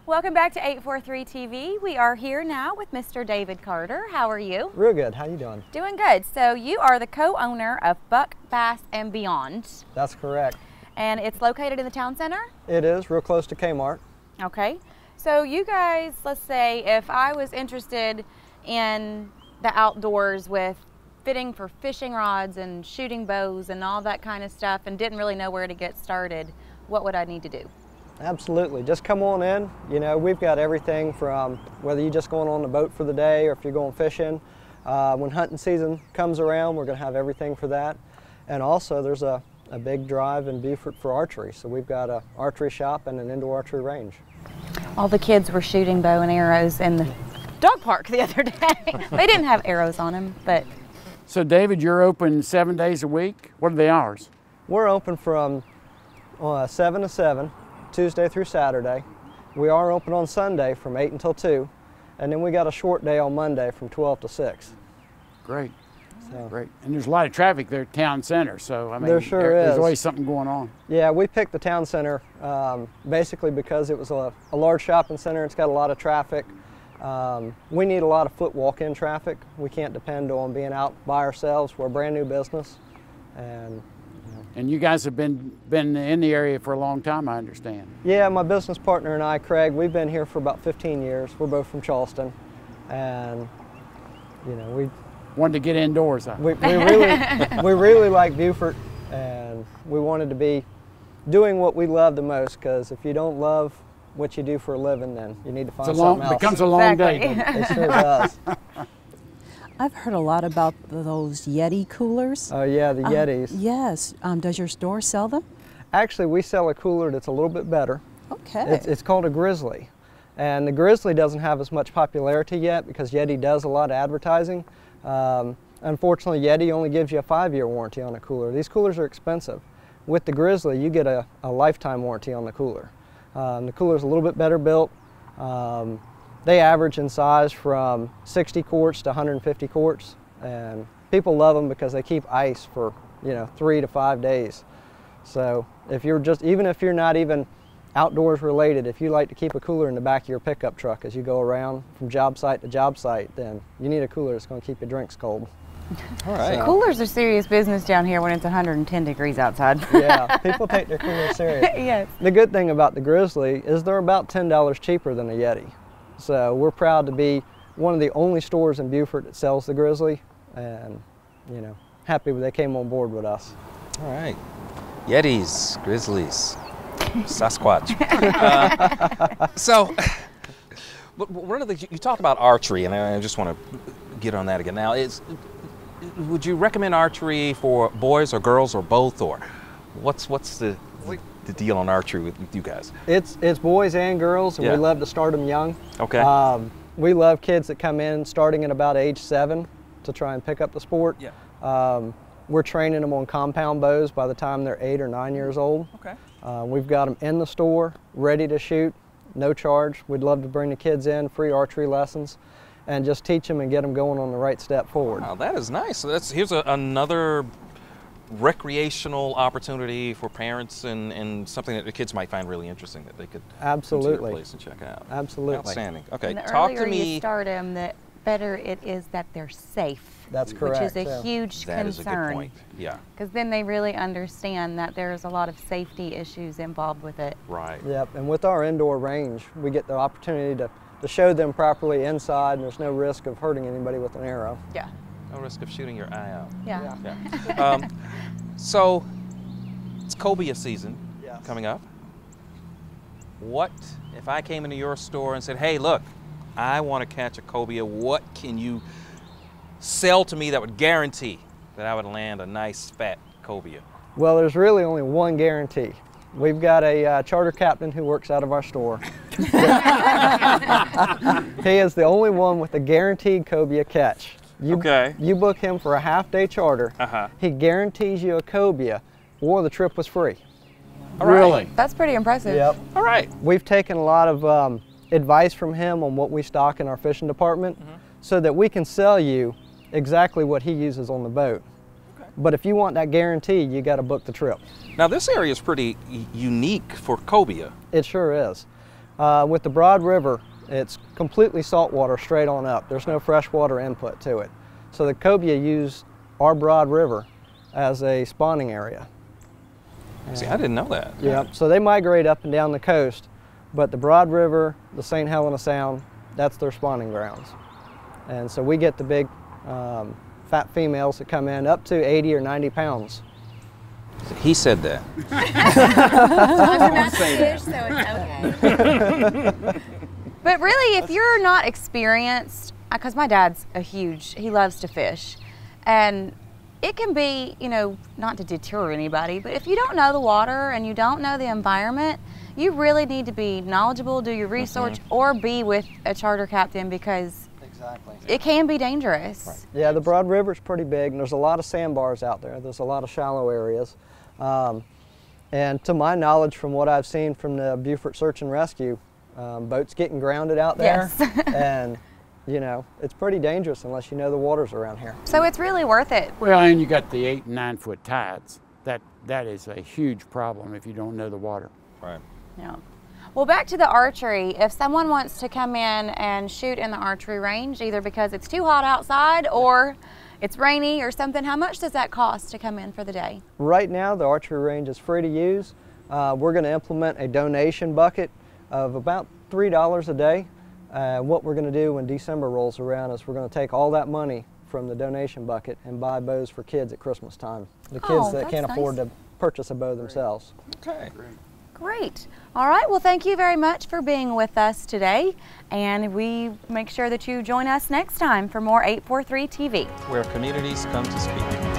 Welcome back to 843 TV. We are here now with Mr. David Carter. How are you? Real good. How you doing? Doing good. So you are the co-owner of Buck, Bass, and Beyond. That's correct. And it's located in the town center? It is, real close to Kmart. Okay. So you guys, let's say if I was interested in the outdoors with fitting for fishing rods and shooting bows and all that kind of stuff and didn't really know where to get started, what would I need to do? Absolutely. Just come on in. You know, we've got everything from whether you're just going on the boat for the day or if you're going fishing. When hunting season comes around, we're going to have everything for that. And also there's a big drive in Beaufort for archery. So we've got an archery shop and an indoor archery range. All the kids were shooting bow and arrows in the dog park the other day. They didn't have arrows on them, but... So David, you're open 7 days a week? What are the hours? We're open from 7 to 7. Tuesday through Saturday. We are open on Sunday from 8 until 2, and then we got a short day on Monday from 12 to 6. Great. Great. And there's a lot of traffic there at town center, so I mean, there sure there's is. Always something going on. Yeah, we picked the town center basically because it was a large shopping center. It's got a lot of traffic. We need a lot of foot walk-in traffic. We can't depend on being out by ourselves. We're a brand new business, and you guys have been in the area for a long time, I understand. Yeah, my business partner and I, Craig, we've been here for about 15 years. We're both from Charleston, and you know, we wanted to get indoors. We really like Beaufort, and we wanted to be doing what we love the most, because if you don't love what you do for a living, then you need to find something else. It becomes a long day. It sure does. I've heard a lot about those Yeti coolers. Oh yeah, the Yetis. Yes. Does your store sell them? Actually, we sell a cooler that's a little bit better. Okay. It's called a Grizzly. And the Grizzly doesn't have as much popularity yet because Yeti does a lot of advertising. Unfortunately, Yeti only gives you a 5-year warranty on a cooler. These coolers are expensive. With the Grizzly, you get a lifetime warranty on the cooler. The cooler's a little bit better built. They average in size from 60 quarts to 150 quarts, and people love them because they keep ice for 3 to 5 days. So if you're even if you're not even outdoors related, if you like to keep a cooler in the back of your pickup truck as you go around from job site to job site, then you need a cooler that's going to keep your drinks cold. All right. So, coolers are serious business down here when it's 110 degrees outside. Yeah, people take their coolers serious. Yes. The good thing about the Grizzly is they're about $10 cheaper than a Yeti. So we're proud to be one of the only stores in Beaufort that sells the Grizzly, and happy they came on board with us. All right. Yetis, Grizzlies, Sasquatch. So one of the you talked about archery, and I just want to get on that again. Now, would you recommend archery for boys or girls or both, or what's the deal on archery with you guys? It's boys and girls, and we love to start them young. Okay. We love kids that come in starting at about age 7 to try and pick up the sport. Yeah. We're training them on compound bows by the time they're 8 or 9 years old. Okay. We've got them in the store, ready to shoot, no charge. We'd love to bring the kids in, free archery lessons, and just teach them and get them going on the right step forward. Wow, that is nice. So here's another recreational opportunity for parents, and something that the kids might find really interesting that they could come to your place and check out. Absolutely. Outstanding. Okay, and the talk to earlier me. You start them, the better it is that they're safe. That's correct. Which is a huge concern. That is a good point. Yeah. Because then they really understand that there's a lot of safety issues involved with it. Right. Yep. And with our indoor range, we get the opportunity to show them properly inside, and there's no risk of hurting anybody with an arrow. Yeah. No risk of shooting your eye out. Yeah. So it's cobia season coming up. What if I came into your store and said, hey, look, I want to catch a cobia. What can you sell to me that would guarantee that I would land a nice fat cobia? Well, there's really only one guarantee. We've got a charter captain who works out of our store. He is the only one with a guaranteed cobia catch. You book him for a half-day charter. He guarantees you a cobia, or the trip was free. Really? That's pretty impressive. Yep. All right. We've taken a lot of advice from him on what we stock in our fishing department, so that we can sell you exactly what he uses on the boat. But if you want that guarantee, you got to book the trip. Now this area is pretty unique for cobia. It sure is. With the Broad River, it's completely saltwater straight on up. There's no freshwater input to it. So the cobia use our Broad River as a spawning area. See, I didn't know that. Yeah, so they migrate up and down the coast, but the Broad River, the St. Helena Sound, that's their spawning grounds. And so we get the big fat females that come in up to 80 or 90 pounds. He said that. I'm not fish, so it's okay. But really, if you're not experienced, because my dad's he loves to fish, and it can be, you know, not to deter anybody, but if you don't know the water and you don't know the environment, you really need to be knowledgeable, do your research, or be with a charter captain, because it can be dangerous. Right. Yeah, the Broad River's pretty big, and there's a lot of sandbars out there. There's a lot of shallow areas. And to my knowledge, from what I've seen from the Beaufort Search and Rescue, boats getting grounded out there. Yes. And, you know, it's pretty dangerous unless you know the waters around here. So it's really worth it. Well, and you got the 8 and 9 foot tides. That is a huge problem if you don't know the water. Right. Yeah. Well, back to the archery. If someone wants to come in and shoot in the archery range, either because it's too hot outside or it's rainy or something, how much does that cost to come in for the day? Right now, the archery range is free to use. We're going to implement a donation bucket of about $3 a day. What we're going to do when December rolls around is we're going to take all that money from the donation bucket and buy bows for kids at Christmas time. The kids that can't afford to purchase a bow themselves. Okay. Great. All right. Well, thank you very much for being with us today. And we make sure that you join us next time for more 843 TV. Where communities come to speak.